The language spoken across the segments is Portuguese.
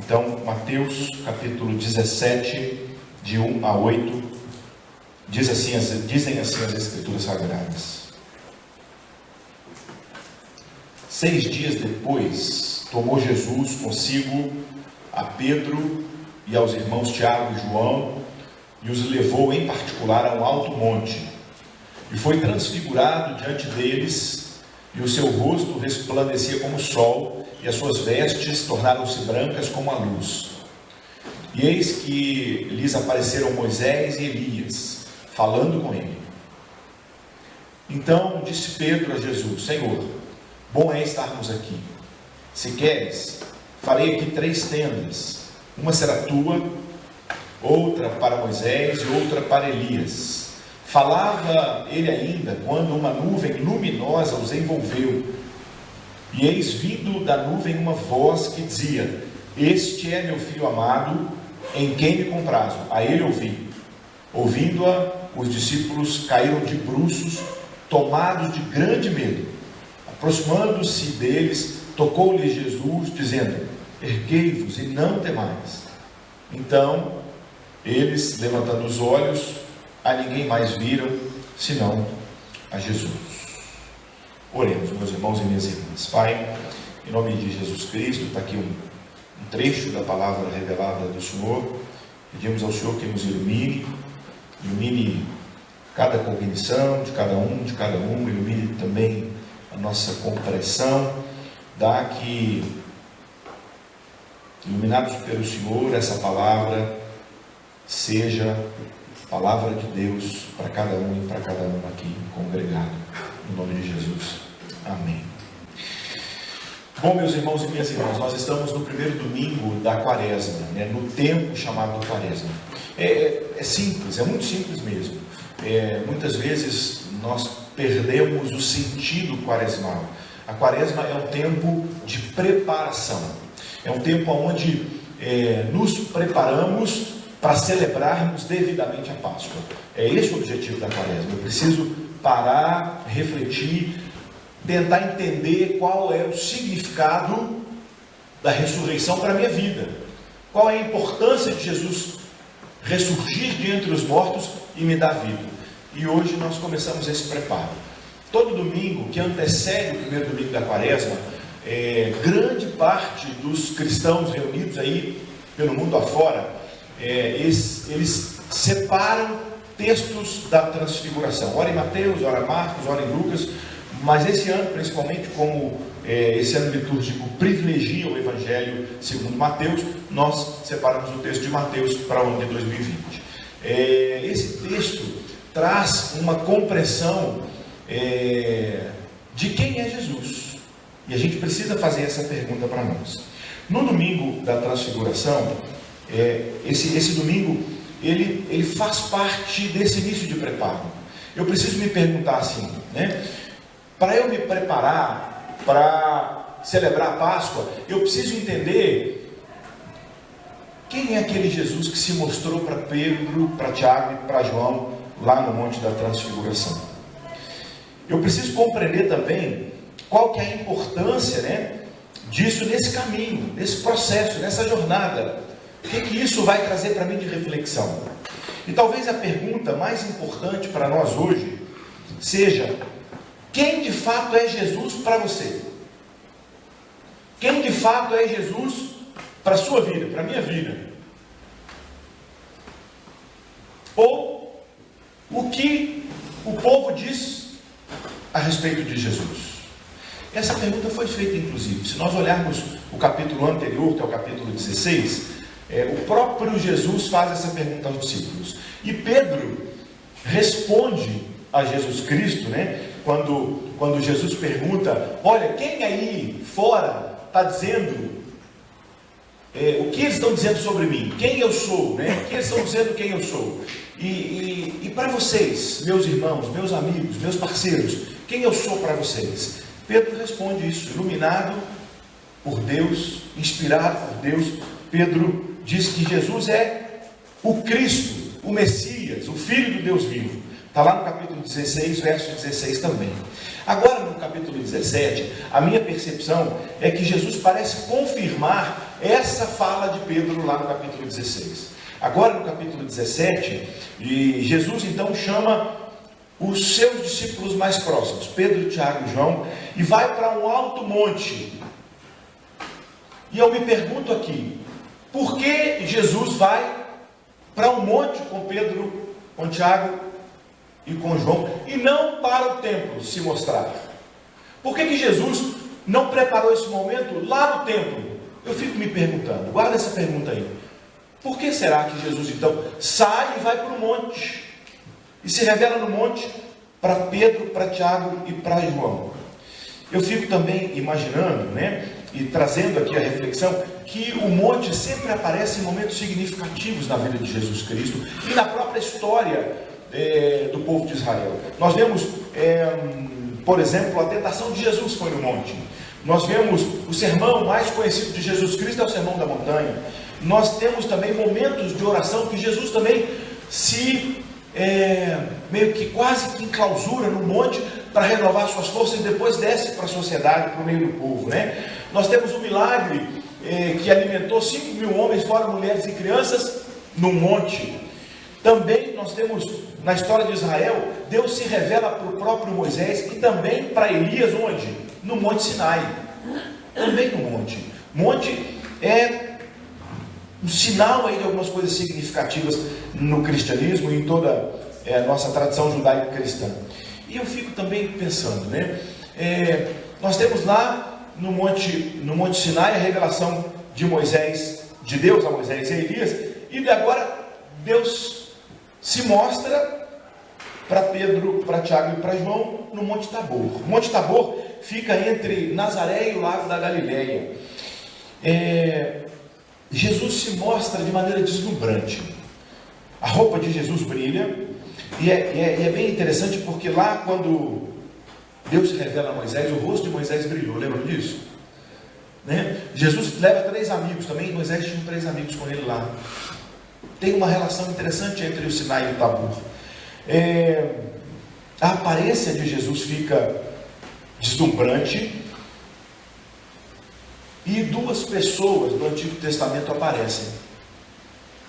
Então, Mateus capítulo 17, de 1 a 8, dizem assim as Escrituras Sagradas. 6 dias depois, tomou Jesus consigo a Pedro e aos irmãos Tiago e João, e os levou em particular a um alto monte, e foi transfigurado diante deles, e o seu rosto resplandecia como o sol, e as suas vestes tornaram-se brancas como a luz. E eis que lhes apareceram Moisés e Elias, falando com ele. Então disse Pedro a Jesus: Senhor, bom é estarmos aqui. Se queres, farei aqui 3 tendas. Uma será tua, outra para Moisés e outra para Elias. Falava ele ainda, quando uma nuvem luminosa os envolveu. E eis vindo da nuvem uma voz que dizia: Este é meu filho amado, em quem me comprazo. A ele ouvi. Ouvindo-a, os discípulos caíram de bruços, tomados de grande medo. Aproximando-se deles, tocou-lhes Jesus, dizendo: Erguei-vos e não temais. Então, eles, levantando os olhos, a ninguém mais viram, senão a Jesus. Oremos, meus irmãos e minhas irmãs. Pai, em nome de Jesus Cristo, está aqui um trecho da palavra revelada do Senhor. Pedimos ao Senhor que nos ilumine cada cognição de cada um, ilumine também a nossa compreensão, dá que, iluminados pelo Senhor, essa palavra seja palavra de Deus para cada um e para cada um aqui congregado, no nome de Jesus, amém. Bom, meus irmãos e minhas irmãs, nós estamos no primeiro domingo da quaresma, no tempo chamado quaresma. É simples, é muito simples mesmo. Muitas vezes nós perdemos o sentido quaresmal. A quaresma é um tempo de preparação, é um tempo onde nos preparamos para celebrarmos devidamente a Páscoa. É esse o objetivo da quaresma. Eu preciso parar, refletir, tentar entender qual é o significado da ressurreição para a minha vida. Qual é a importância de Jesus ressurgir de entre os mortos e me dar vida. E hoje nós começamos esse preparo. Todo domingo que antecede o primeiro domingo da quaresma, grande parte dos cristãos reunidos aí pelo mundo afora, eles separam textos da transfiguração. Ora em Mateus, ora em Marcos, ora em Lucas, mas esse ano, principalmente, como esse ano litúrgico privilegia o Evangelho segundo Mateus, nós separamos o texto de Mateus para o ano de 2020. Esse texto traz uma compreensão de quem é Jesus. E a gente precisa fazer essa pergunta para nós. No domingo da transfiguração, esse domingo, ele faz parte desse início de preparo. Eu preciso me perguntar assim, para eu me preparar para celebrar a Páscoa, eu preciso entender quem é aquele Jesus que se mostrou para Pedro, para Tiago e para João lá no Monte da Transfiguração. Eu preciso compreender também qual que é a importância disso nesse caminho, nesse processo, nessa jornada. O que isso vai trazer para mim de reflexão? E talvez a pergunta mais importante para nós hoje seja: quem de fato é Jesus para você? Quem de fato é Jesus para a sua vida, para a minha vida? Ou o que o povo diz a respeito de Jesus? Essa pergunta foi feita, inclusive. Se nós olharmos o capítulo anterior, que é o capítulo 16, o próprio Jesus faz essa pergunta aos discípulos. E Pedro responde a Jesus Cristo, quando Jesus pergunta: olha, quem aí fora está dizendo, o que eles estão dizendo sobre mim? Quem eu sou? O que eles estão dizendo quem eu sou? E para vocês, meus irmãos, meus amigos, meus parceiros, quem eu sou para vocês? Pedro responde isso, iluminado por Deus, inspirado por Deus. Pedro diz que Jesus é o Cristo, o Messias, o Filho do Deus vivo. Está lá no capítulo 16, verso 16 também. Agora no capítulo 17, a minha percepção é que Jesus parece confirmar essa fala de Pedro lá no capítulo 16. Agora no capítulo 17, Jesus então chama os seus discípulos mais próximos, Pedro, Tiago e João, e vai para um alto monte. E eu me pergunto aqui, por que Jesus vai para um monte com Pedro, com Tiago e com João, e não para o templo se mostrar? Por que Jesus não preparou esse momento lá no templo? Eu fico me perguntando, guarda essa pergunta aí. Por que será que Jesus então sai e vai para o monte? E se revela no monte para Pedro, para Tiago e para João? Eu fico também imaginando, e trazendo aqui a reflexão, que o monte sempre aparece em momentos significativos na vida de Jesus Cristo e na própria história do povo de Israel. Nós vemos, por exemplo, a tentação de Jesus foi no monte. Nós vemos o sermão mais conhecido de Jesus Cristo, é o Sermão da Montanha. Nós temos também momentos de oração que Jesus também se meio que quase que enclausura no monte para renovar suas forças e depois desce para a sociedade, para o meio do povo, Nós temos um milagre que alimentou 5.000 homens, fora mulheres e crianças, no monte. Também nós temos na história de Israel, Deus se revela para o próprio Moisés e também para Elias, onde? No Monte Sinai. Também no monte. Monte é um sinal aí de algumas coisas significativas no cristianismo e em toda a nossa tradição judaico-cristã. E eu fico também pensando, nós temos lá no Monte Sinai a revelação de Moisés, de Deus a Moisés e a Elias, e agora Deus se mostra para Pedro, para Tiago e para João no Monte Tabor. O Monte Tabor fica entre Nazaré e o Lago da Galileia. Jesus se mostra de maneira deslumbrante. A roupa de Jesus brilha, e é bem interessante porque lá quando Deus se revela a Moisés, o rosto de Moisés brilhou, lembra disso? Jesus leva 3 amigos também, Moisés tinha 3 amigos com ele lá. Tem uma relação interessante entre o Sinai e o Tabor. A aparência de Jesus fica deslumbrante, e 2 pessoas do Antigo Testamento aparecem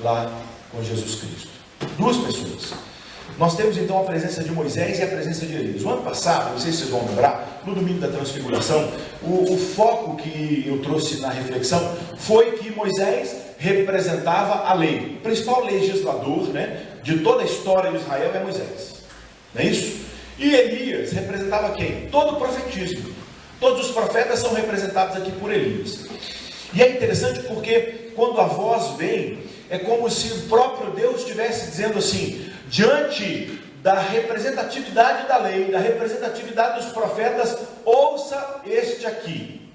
lá com Jesus Cristo. 2 pessoas. Nós temos então a presença de Moisés e a presença de Elias. O ano passado, não sei se vocês vão lembrar, no domingo da transfiguração, o foco que eu trouxe na reflexão foi que Moisés representava a lei. O principal legislador de toda a história de Israel é Moisés. Não é isso? E Elias representava quem? Todo o profetismo. Todos os profetas são representados aqui por Elias. E é interessante porque quando a voz vem, é como se o próprio Deus estivesse dizendo assim, diante da representatividade da lei, da representatividade dos profetas, ouça este aqui.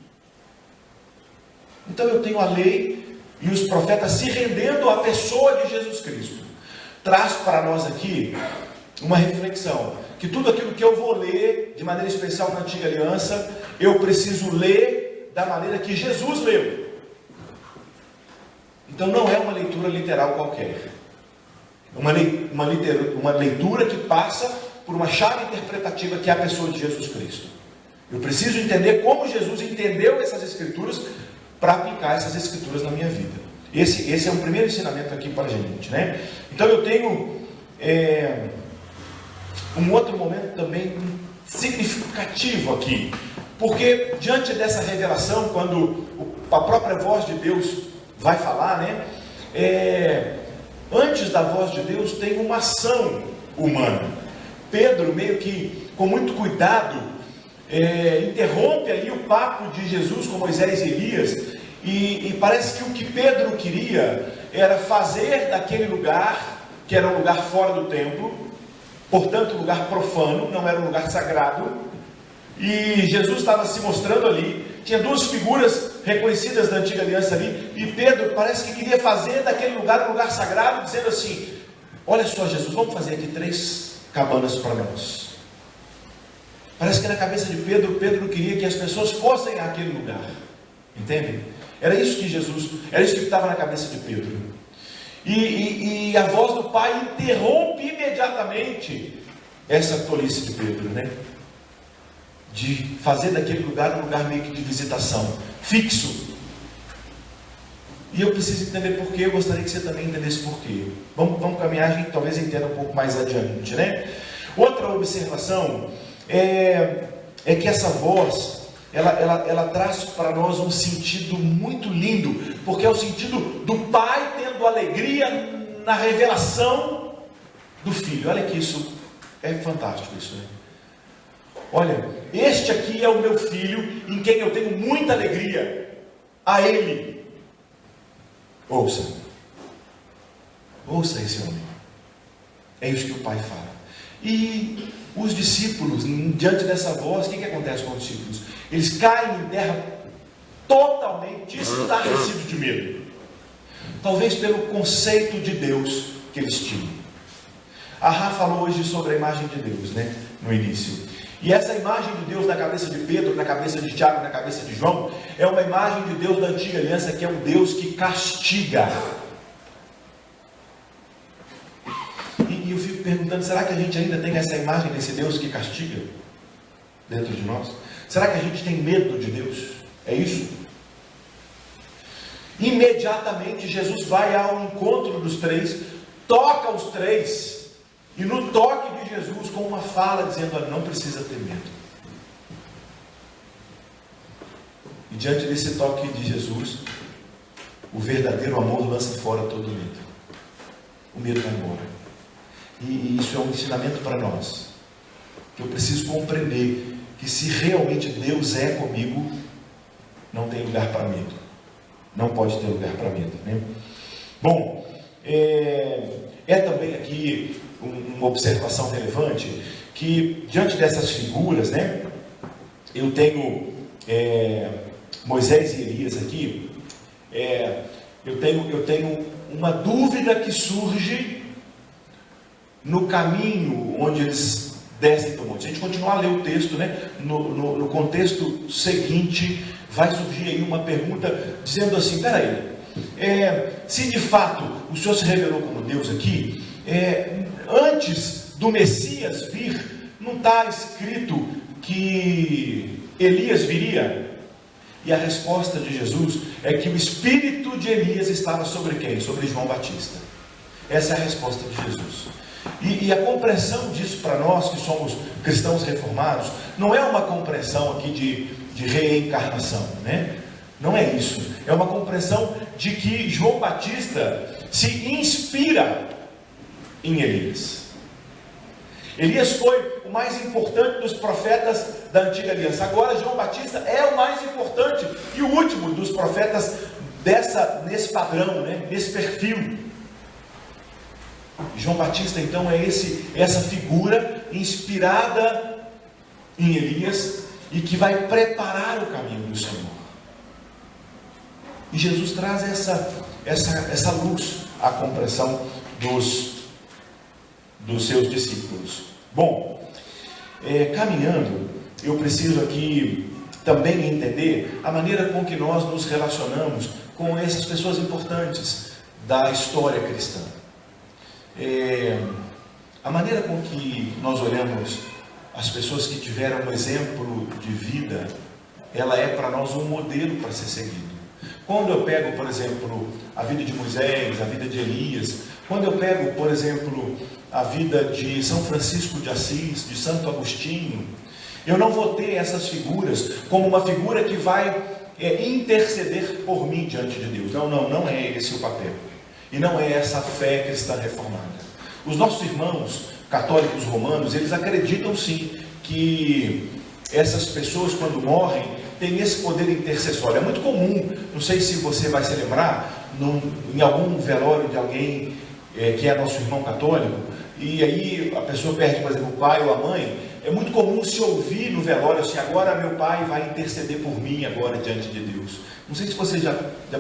Então eu tenho a lei e os profetas se rendendo à pessoa de Jesus Cristo. Traz para nós aqui uma reflexão, que tudo aquilo que eu vou ler, de maneira especial na Antiga Aliança, eu preciso ler da maneira que Jesus leu. Então não é uma leitura literal qualquer. Uma leitura que passa por uma chave interpretativa que é a pessoa de Jesus Cristo. Eu preciso entender como Jesus entendeu essas Escrituras para aplicar essas Escrituras na minha vida. Esse é um primeiro ensinamento aqui para a gente. Então eu tenho um outro momento também significativo aqui, porque diante dessa revelação, quando a própria voz de Deus vai falar, antes da voz de Deus tem uma ação humana. Pedro, meio que com muito cuidado, interrompe ali o papo de Jesus com Moisés e Elias, e parece que o que Pedro queria era fazer daquele lugar, que era um lugar fora do templo, portanto, um lugar profano, não era um lugar sagrado, e Jesus estava se mostrando ali, tinha 2 figuras reconhecidas da Antiga Aliança ali, e Pedro parece que queria fazer daquele lugar um lugar sagrado, dizendo assim, olha só Jesus, vamos fazer aqui 3 cabanas para nós. Parece que na cabeça de Pedro queria que as pessoas fossem àquele lugar, entende? Era isso que estava na cabeça de Pedro. E a voz do Pai interrompe imediatamente essa tolice de Pedro, de fazer daquele lugar um lugar meio que de visitação, fixo. E eu preciso entender porquê, eu gostaria que você também entendesse porquê. Vamos caminhar, a gente talvez entenda um pouco mais adiante, né? Outra observação é que essa voz, ela traz para nós um sentido muito lindo, porque é o sentido do pai tendo alegria na revelação do filho. Olha que isso é fantástico, isso, né? Olha, este aqui é o meu filho, em quem eu tenho muita alegria, a ele. Ouça esse homem. É isso que o pai fala. E os discípulos, diante dessa voz, o que acontece com os discípulos? Eles caem em terra totalmente estarrecidos de medo. Talvez pelo conceito de Deus que eles tinham. A Rá falou hoje sobre a imagem de Deus, né? No início. E essa imagem de Deus na cabeça de Pedro, na cabeça de Tiago, na cabeça de João, é uma imagem de Deus da antiga aliança, que é um Deus que castiga. E eu fico perguntando, será que a gente ainda tem essa imagem desse Deus que castiga dentro de nós? Será que a gente tem medo de Deus? É isso? Imediatamente Jesus vai ao encontro dos três, toca os três, e no toque de Jesus, com uma fala dizendo: olha, não precisa ter medo. E diante desse toque de Jesus, o verdadeiro amor lança fora todo medo. O medo vai embora. E isso é um ensinamento para nós, que eu preciso compreender que se realmente Deus é comigo, não tem lugar para medo. Não pode ter lugar para medo, né? Bom, é também aqui uma observação relevante, que diante dessas figuras, né, eu tenho Moisés e Elias aqui, eu tenho uma dúvida que surge no caminho onde eles descem do monte. Se a gente continuar a ler o texto, né, no contexto seguinte, vai surgir aí uma pergunta dizendo assim: espera aí, se de fato o Senhor se revelou como Deus aqui, antes do Messias vir, não está escrito que Elias viria? E a resposta de Jesus é que o espírito de Elias estava sobre quem? Sobre João Batista. Essa é a resposta de Jesus. E a compreensão disso para nós que somos cristãos reformados, não é uma compreensão aqui de reencarnação, né? Não é isso. É uma compreensão de que João Batista se inspira em Elias. Elias foi o mais importante dos profetas da antiga aliança. Agora João Batista é o mais importante e o último dos profetas nesse padrão, né? Nesse perfil. João Batista então é essa figura inspirada em Elias e que vai preparar o caminho do Senhor. E Jesus traz essa luz à compreensão dos seus discípulos. Bom, caminhando, eu preciso aqui também entender a maneira com que nós nos relacionamos com essas pessoas importantes da história cristã. A maneira com que nós olhamos as pessoas que tiveram um exemplo de vida, ela é para nós um modelo para ser seguido. Quando eu pego, por exemplo, a vida de Moisés, a vida de Elias, quando eu pego, por exemplo, a vida de São Francisco de Assis, de Santo Agostinho, eu não vou ter essas figuras como uma figura que vai interceder por mim diante de Deus. Não é esse o papel. E não é essa fé cristã reformada. Os nossos irmãos católicos romanos, eles acreditam sim que essas pessoas, quando morrem, têm esse poder intercessório. É muito comum, não sei se você vai se lembrar, em algum velório de alguém que é nosso irmão católico, e aí a pessoa perde, por exemplo, o pai ou a mãe. É muito comum se ouvir no velório assim: agora meu pai vai interceder por mim agora diante de Deus. Não sei se você já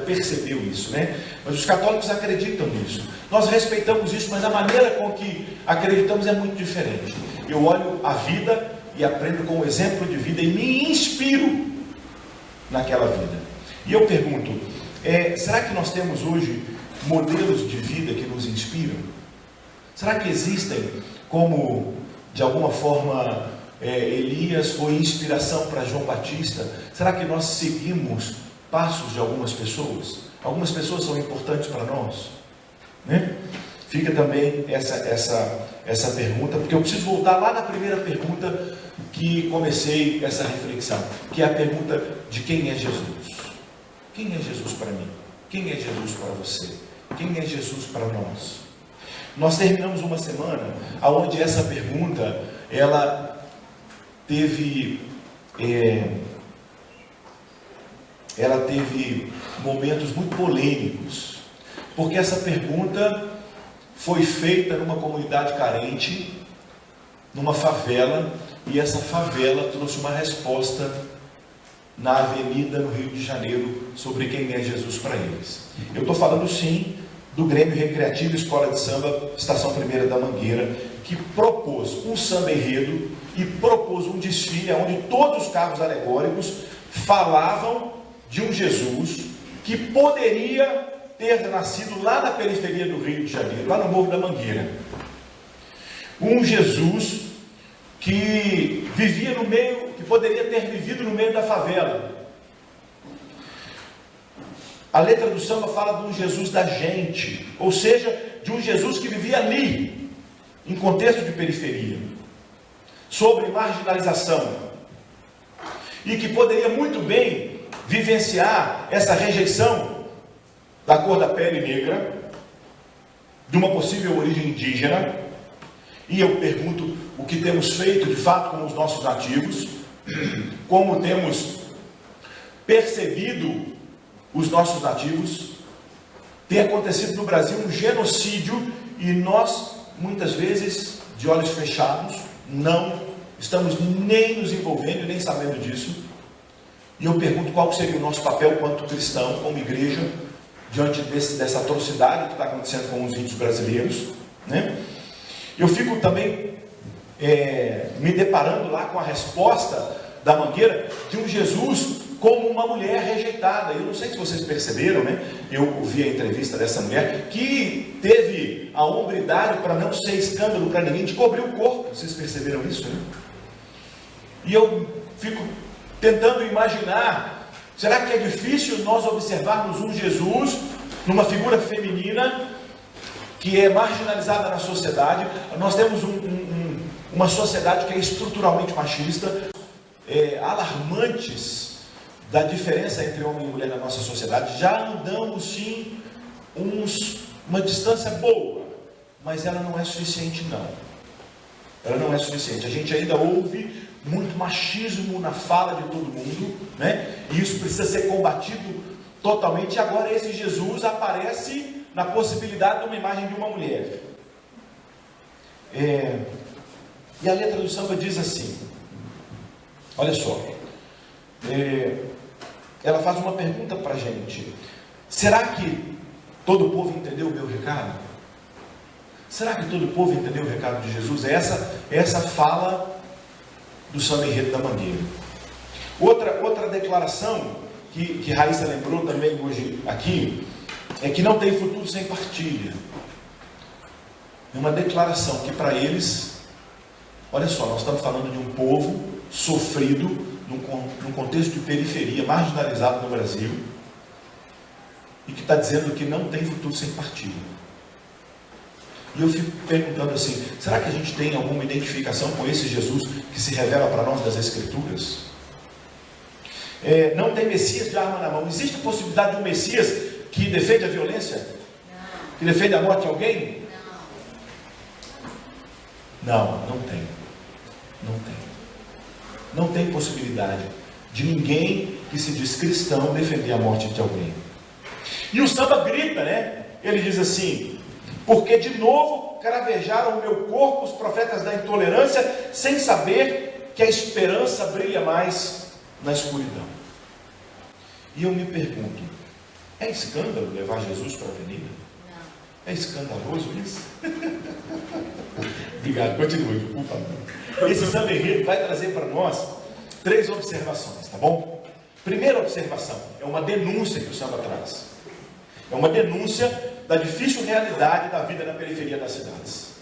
percebeu isso, né? Mas os católicos acreditam nisso. Nós respeitamos isso, mas a maneira com que acreditamos é muito diferente. Eu olho a vida e aprendo com o exemplo de vida e me inspiro naquela vida. E eu pergunto, será que nós temos hoje modelos de vida que nos inspiram? Será que existem, como de alguma forma Elias foi inspiração para João Batista? Será que nós seguimos passos de algumas pessoas? Algumas pessoas são importantes para nós, né? Fica também essa pergunta, porque eu preciso voltar lá na primeira pergunta que comecei essa reflexão, que é a pergunta de quem é Jesus. Quem é Jesus para mim? Quem é Jesus para você? Quem é Jesus para nós? Nós terminamos uma semana onde essa pergunta, ela teve momentos muito polêmicos, porque essa pergunta foi feita numa comunidade carente, numa favela, e essa favela trouxe uma resposta na avenida no Rio de Janeiro sobre quem é Jesus para eles. Eu estou falando sim do Grêmio Recreativo Escola de Samba Estação 1ª da Mangueira, que propôs um samba enredo e propôs um desfile onde todos os carros alegóricos falavam de um Jesus que poderia ter nascido lá na periferia do Rio de Janeiro, lá no Morro da Mangueira. Um Jesus que vivia no meio, que poderia ter vivido no meio da favela. A letra do samba fala de um Jesus da gente, ou seja, de um Jesus que vivia ali, em contexto de periferia, sobre marginalização, e que poderia muito bem vivenciar essa rejeição da cor da pele negra, de uma possível origem indígena. E eu pergunto, o que temos feito de fato com os nossos nativos, como temos percebido os nossos nativos. Tem acontecido no Brasil um genocídio e nós, muitas vezes, de olhos fechados, não estamos nem nos envolvendo, nem sabendo disso. E eu pergunto qual seria o nosso papel quanto cristão, como igreja, diante dessa atrocidade que está acontecendo com os índios brasileiros, né? Eu fico também me deparando lá com a resposta da Mangueira de um Jesus como uma mulher rejeitada. Eu não sei se vocês perceberam, né? Eu ouvi a entrevista dessa mulher que teve a hombridade, para não ser escândalo para ninguém, de cobrir o corpo. Vocês perceberam isso, né? E eu fico tentando imaginar, será que é difícil nós observarmos um Jesus numa figura feminina que é marginalizada na sociedade? Nós temos uma sociedade que é estruturalmente machista, alarmantes da diferença entre homem e mulher na nossa sociedade. Já andamos sim uma distância boa, mas ela não é suficiente não. Ela não é suficiente. A gente ainda ouve muito machismo na fala de todo mundo, né? E isso precisa ser combatido totalmente. E agora esse Jesus aparece na possibilidade de uma imagem de uma mulher. E a letra do samba diz assim, olha só, ela faz uma pergunta para a gente: será que todo o povo entendeu o meu recado? Será que todo o povo entendeu o recado de Jesus? Essa fala do samba enredo da Mangueira. Outra declaração que Raíssa lembrou também hoje aqui, é que não tem futuro sem partilha. É uma declaração que para eles, olha só, nós estamos falando de um povo sofrido, num contexto de periferia, marginalizado no Brasil, e que está dizendo que não tem futuro sem partilha. E eu fico perguntando assim, será que a gente tem alguma identificação com esse Jesus que se revela para nós das Escrituras? Não tem Messias de arma na mão. Existe a possibilidade de um Messias que defende a violência? Não. Que defende a morte de alguém? Não. Não tem. Não tem. Não tem possibilidade de ninguém que se diz cristão defender a morte de alguém. E o samba grita, né? Ele diz assim: porque de novo cravejaram o meu corpo os profetas da intolerância, sem saber que a esperança brilha mais na escuridão. E eu me pergunto, é escândalo levar Jesus para a avenida? Não. É escandaloso isso? Obrigado, continue, por favor. Esse samba enredo vai trazer para nós 3 observações, tá bom? Primeira observação, é uma denúncia que o samba traz. É uma denúncia da difícil realidade da vida na periferia das cidades.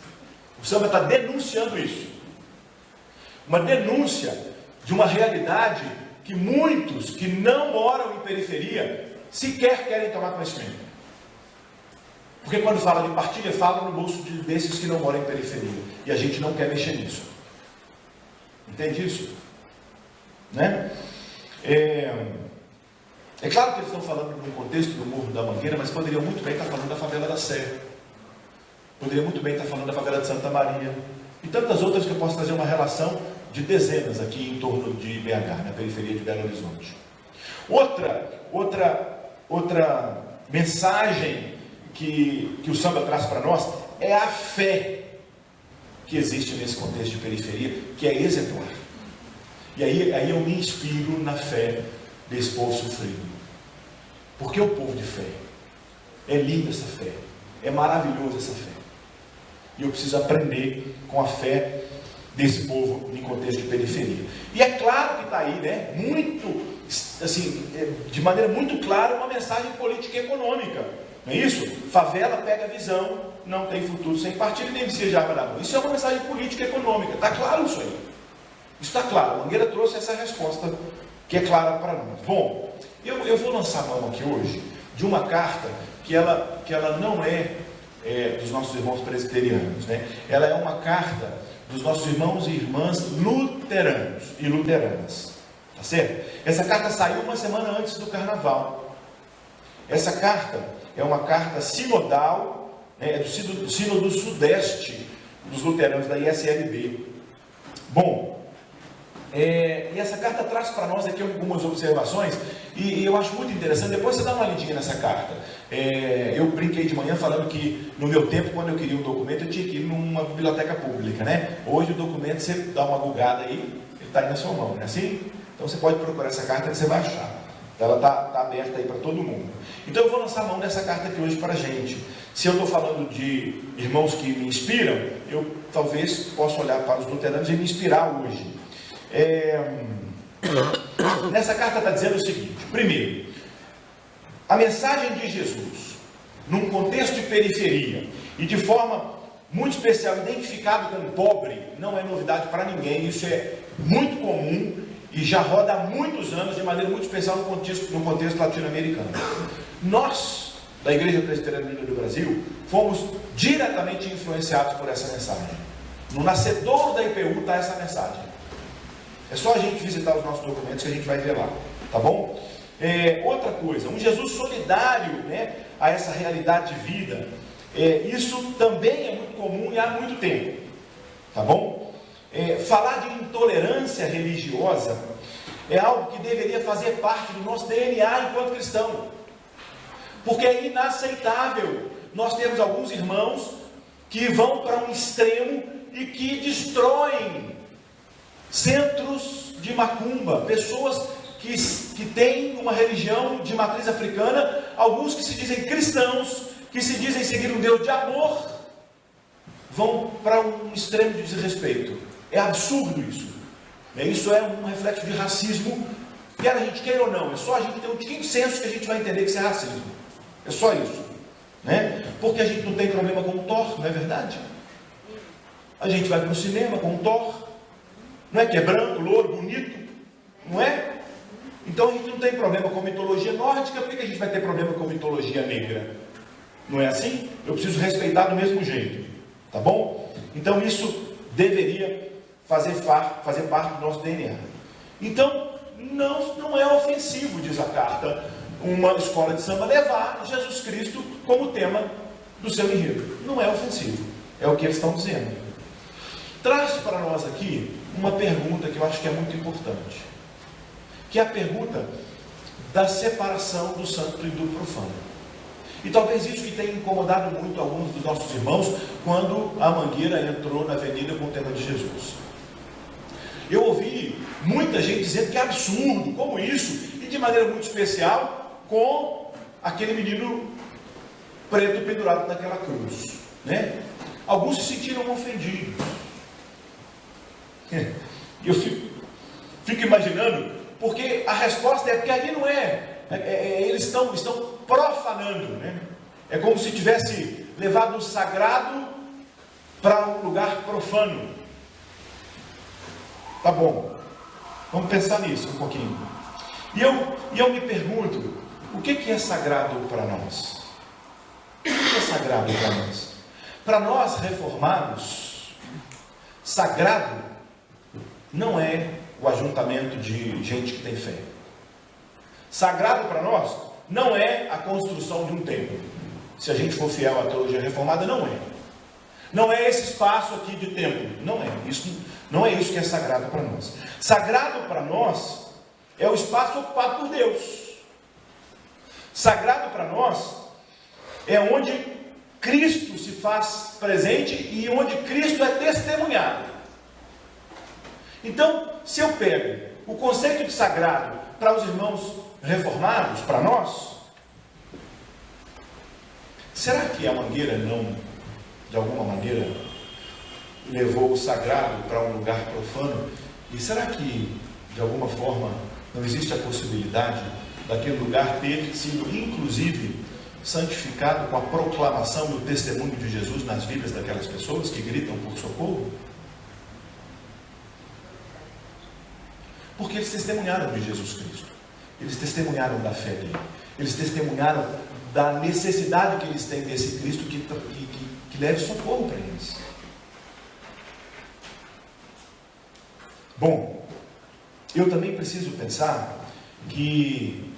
O samba está denunciando isso. Uma denúncia de uma realidade que muitos que não moram em periferia sequer querem tomar conhecimento. Porque quando fala de partilha, fala no bolso desses que não moram em periferia. E a gente não quer mexer nisso. Entende isso? Né? É claro que eles estão falando no contexto do Morro da Mangueira, mas poderiam muito bem estar falando da favela da Sé. Poderia muito bem estar falando da favela de Santa Maria. E tantas outras que eu posso fazer uma relação de dezenas aqui em torno de BH, na periferia de Belo Horizonte. Outra mensagem que o samba traz para nós é a fé que existe nesse contexto de periferia, que é exemplar. E aí eu me inspiro na fé desse povo sofrido. Porque o povo de fé, é linda essa fé, é maravilhosa essa fé. E eu preciso aprender com a fé desse povo em contexto de periferia. E é claro que está aí, né, muito, assim, de maneira muito clara, uma mensagem política e econômica. Não é isso? Favela pega a visão, não tem futuro sem partido e nem precisa de arma na mão. Isso é uma mensagem política e econômica. Está claro isso aí? Isso está claro. A Mangueira trouxe essa resposta que é clara para nós. Bom, eu vou lançar a mão aqui hoje de uma carta que ela não é dos nossos irmãos presbiterianos, né? Ela é uma carta dos nossos irmãos e irmãs luteranos e luteranas. Tá certo? Essa carta saiu uma semana antes do Carnaval. Essa carta é uma carta sinodal, né, do Sínodo Sudeste dos luteranos da ISLB. Bom, e essa carta traz para nós aqui algumas observações, e eu acho muito interessante. Depois você dá uma lidinha nessa carta. Eu brinquei de manhã falando que no meu tempo, quando eu queria um documento, eu tinha que ir numa biblioteca pública, né? Hoje o documento, você dá uma gugada aí, ele está aí na sua mão, não é assim? Então você pode procurar essa carta que você vai achar. Ela está aberta aí para todo mundo. Então eu vou lançar a mão dessa carta aqui hoje para a gente. Se eu estou falando de irmãos que me inspiram, eu talvez possa olhar para os luteranos e me inspirar hoje. Nessa carta está dizendo o seguinte: primeiro, a mensagem de Jesus, num contexto de periferia e de forma muito especial, identificado como pobre, não é novidade para ninguém. Isso é muito comum e já roda há muitos anos, de maneira muito especial no contexto latino-americano. Nós, da Igreja Presbiteriana Unida do Brasil, fomos diretamente influenciados por essa mensagem. No nascedouro da IPU está essa mensagem. É só a gente visitar os nossos documentos que a gente vai ver lá, tá bom? Outra coisa, um Jesus solidário, né, a essa realidade de vida. Isso também é muito comum e há muito tempo, tá bom? Falar de intolerância religiosa é algo que deveria fazer parte do nosso DNA enquanto cristão, porque é inaceitável nós temos alguns irmãos que vão para um extremo e que destroem centros de macumba, pessoas que têm uma religião de matriz africana, alguns que se dizem cristãos, que se dizem seguir um Deus de amor, vão para um extremo de desrespeito. É absurdo isso. Isso é um reflexo de racismo, quer a gente queira ou não. É só a gente ter um tiquinho de senso que a gente vai entender que isso é racismo. É só isso, né? Porque a gente não tem problema com o Thor, não é verdade? A gente vai para o cinema com o Thor, não é que é branco, louro, bonito, não é? Então a gente não tem problema com mitologia nórdica. Por que a gente vai ter problema com mitologia negra? Não é assim? Eu preciso respeitar do mesmo jeito, tá bom? Então isso deveria fazer parte do nosso DNA. Então não é ofensivo, diz a carta, uma escola de samba levar Jesus Cristo como tema do seu enredo. Não é ofensivo, é o que eles estão dizendo. Traz para nós aqui uma pergunta que eu acho que é muito importante, que é a pergunta da separação do santo e do profano. E talvez isso que tenha incomodado muito alguns dos nossos irmãos quando a Mangueira entrou na avenida com o tema de Jesus. Eu ouvi muita gente dizendo que é absurdo, como isso, e de maneira muito especial com aquele menino preto pendurado naquela cruz, né? Alguns se sentiram ofendidos. E eu fico imaginando, porque a resposta é porque ali não eles estão profanando, né? É como se tivesse levado o sagrado para um lugar profano. Tá bom, vamos pensar nisso um pouquinho. E eu me pergunto, O que é sagrado para nós? O que é sagrado para nós? Para nós reformados, sagrado não é o ajuntamento de gente que tem fé. Sagrado para nós não é a construção de um templo. Se a gente for fiel à teologia reformada, não é. Não é esse espaço aqui de templo. Não é. Não é isso que é sagrado para nós. Sagrado para nós é o espaço ocupado por Deus. Sagrado para nós é onde Cristo se faz presente e onde Cristo é testemunhado. Então, se eu pego o conceito de sagrado para os irmãos reformados, para nós, será que a Mangueira não, de alguma maneira, levou o sagrado para um lugar profano? E será que, de alguma forma, não existe a possibilidade daquele lugar ter sido, inclusive, santificado com a proclamação do testemunho de Jesus nas vidas daquelas pessoas que gritam por socorro? Porque eles testemunharam de Jesus Cristo. Eles testemunharam da fé dele. Eles testemunharam da necessidade que eles têm desse Cristo que leve socorro para eles. Bom, eu também preciso pensar que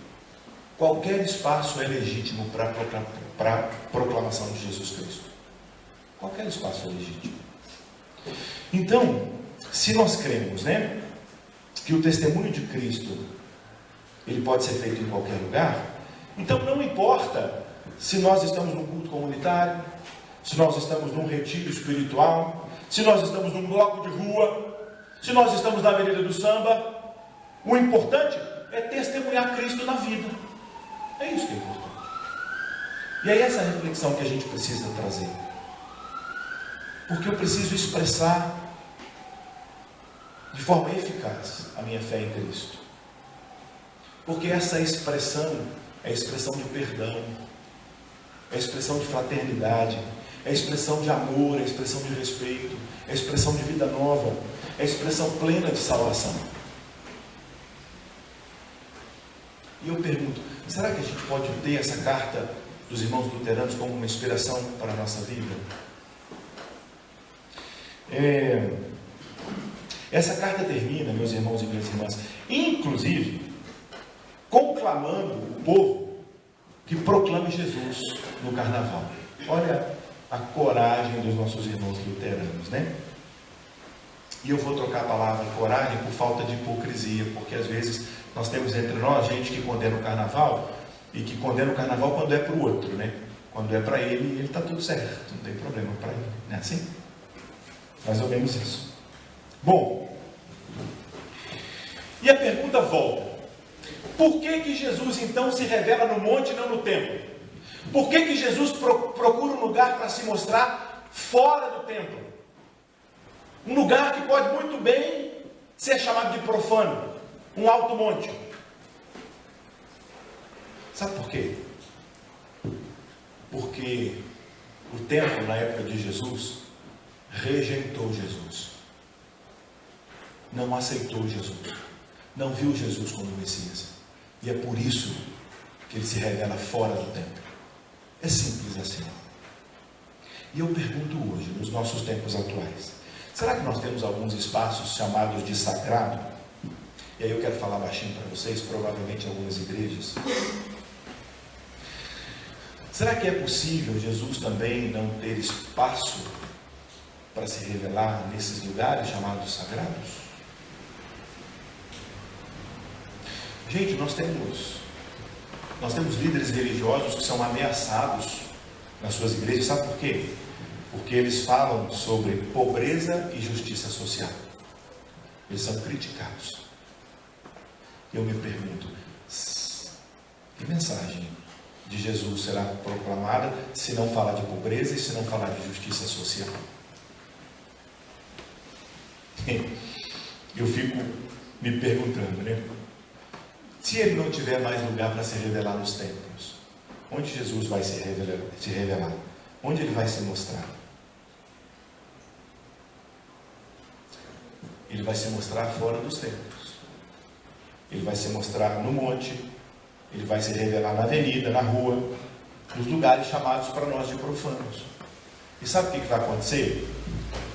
qualquer espaço é legítimo para a proclamação de Jesus Cristo. Qualquer espaço é legítimo. Então, se nós cremos, que o testemunho de Cristo ele pode ser feito em qualquer lugar, então não importa se nós estamos num culto comunitário, se nós estamos num retiro espiritual, se nós estamos num bloco de rua, se nós estamos na Avenida do Samba, o importante é testemunhar Cristo na vida. É isso que é importante. E é essa reflexão que a gente precisa trazer. Porque eu preciso expressar de forma eficaz a minha fé em Cristo. Porque essa expressão é a expressão de perdão, é a expressão de fraternidade, é a expressão de amor, é a expressão de respeito, é a expressão de vida nova, é a expressão plena de salvação. E eu pergunto, será que a gente pode ter essa carta dos irmãos luteranos como uma inspiração para a nossa vida? Essa carta termina, meus irmãos e minhas irmãs, inclusive, conclamando o povo que proclame Jesus no carnaval. Olha a coragem dos nossos irmãos luteranos, E eu vou trocar a palavra coragem por falta de hipocrisia, porque às vezes nós temos entre nós gente que condena o carnaval e que condena o carnaval quando é para o outro, Quando é para ele está tudo certo, não tem problema para ele, não é assim? Mais ou menos isso. Bom, e a pergunta volta. Por que Jesus então se revela no monte e não no templo? Por que Jesus procura um lugar para se mostrar fora do templo? Um lugar que pode muito bem ser chamado de profano, um alto monte. Sabe por quê? Porque o templo na época de Jesus rejeitou Jesus. Não aceitou Jesus. Não viu Jesus como Messias. E é por isso que ele se revela fora do templo. É simples assim. E eu pergunto hoje, nos nossos tempos atuais, será que nós temos alguns espaços chamados de sagrado? E aí eu quero falar baixinho para vocês, provavelmente em algumas igrejas. Será que é possível Jesus também não ter espaço para se revelar nesses lugares chamados sagrados? Gente, nós temos líderes religiosos que são ameaçados nas suas igrejas. Sabe por quê? Porque eles falam sobre pobreza e justiça social. Eles são criticados. Eu me pergunto, que mensagem de Jesus será proclamada se não falar de pobreza e se não falar de justiça social? Eu fico me perguntando, se ele não tiver mais lugar para se revelar nos templos, onde Jesus vai se revelar? Onde ele vai se mostrar? Ele vai se mostrar fora dos templos. Ele vai se mostrar no monte, Ele vai se revelar na avenida, na rua, nos lugares chamados para nós de profanos. E sabe o que vai acontecer?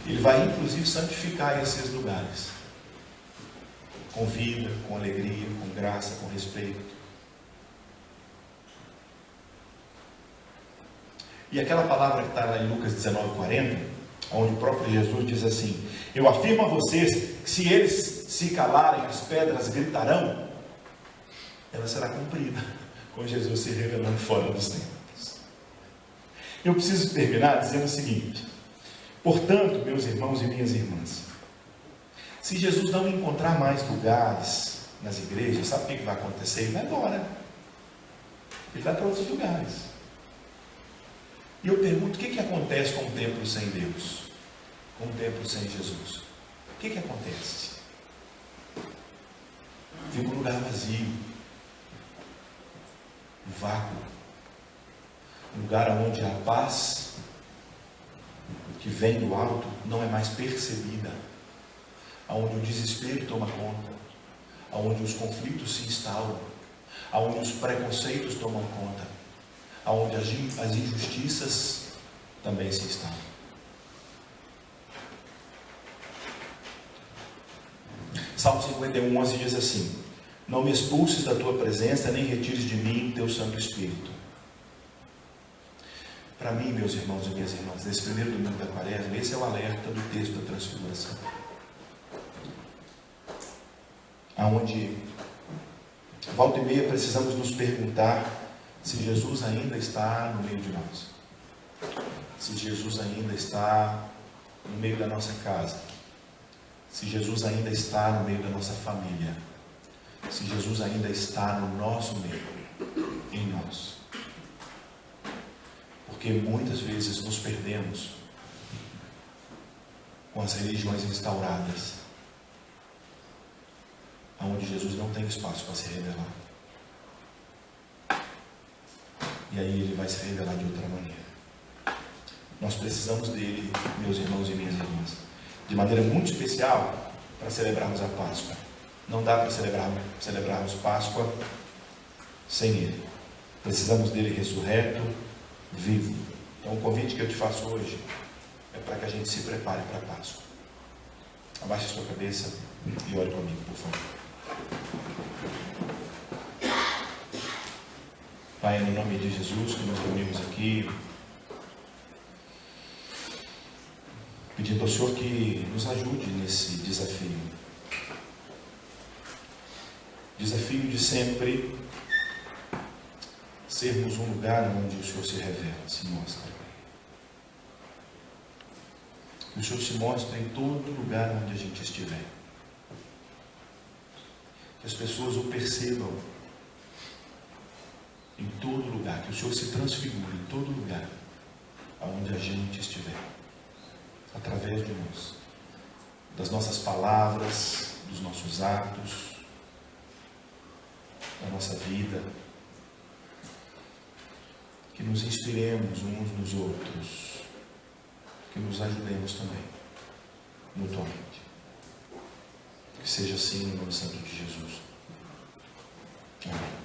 Ele vai inclusive santificar esses lugares. Com vida, com alegria, com graça, com respeito. E aquela palavra que está lá em Lucas 19:40, onde o próprio Jesus diz assim: eu afirmo a vocês que se eles se calarem, as pedras gritarão, ela será cumprida, com Jesus se revelando fora dos templos. Eu preciso terminar dizendo o seguinte: portanto, meus irmãos e minhas irmãs, se Jesus não encontrar mais lugares nas igrejas, sabe o que vai acontecer? Ele vai embora. Ele vai para outros lugares. E eu pergunto, o que acontece com um templo sem Deus? Com um templo sem Jesus? O que acontece? Fica um lugar vazio, um vácuo, um lugar onde a paz que vem do alto não é mais percebida, onde o desespero toma conta, onde os conflitos se instauram, onde os preconceitos tomam conta, onde as injustiças também se instalam. Salmo 51:11 diz assim: não me expulses da tua presença, nem retires de mim o teu Santo Espírito. Para mim, meus irmãos e minhas irmãs, nesse primeiro domingo da Quaresma, esse é o alerta do texto da Transfiguração, aonde volta e meia precisamos nos perguntar se Jesus ainda está no meio de nós, se Jesus ainda está no meio da nossa casa, se Jesus ainda está no meio da nossa família, se Jesus ainda está no nosso meio, em nós. Porque muitas vezes nos perdemos com as religiões instauradas, onde Jesus não tem espaço para se revelar. E aí ele vai se revelar de outra maneira. Nós precisamos dele, meus irmãos e minhas irmãs, de maneira muito especial para celebrarmos a Páscoa. Não dá para celebrarmos Páscoa sem ele. Precisamos dele ressurreto, vivo. Então o convite que eu te faço hoje é para que a gente se prepare para a Páscoa. Abaixe a sua cabeça e ore comigo, por favor. Pai, no nome de Jesus, que nós reunimos aqui, pedindo ao Senhor que nos ajude nesse desafio. Desafio de sempre sermos um lugar onde o Senhor se revela, se mostra. Que o Senhor se mostre em todo lugar onde a gente estiver. Que as pessoas o percebam em todo lugar, que o Senhor se transfigure em todo lugar onde a gente estiver, através de nós, das nossas palavras, dos nossos atos, da nossa vida, que nos inspiremos uns nos outros, que nos ajudemos também, mutuamente. Que seja assim no nome santo de Jesus. Amém.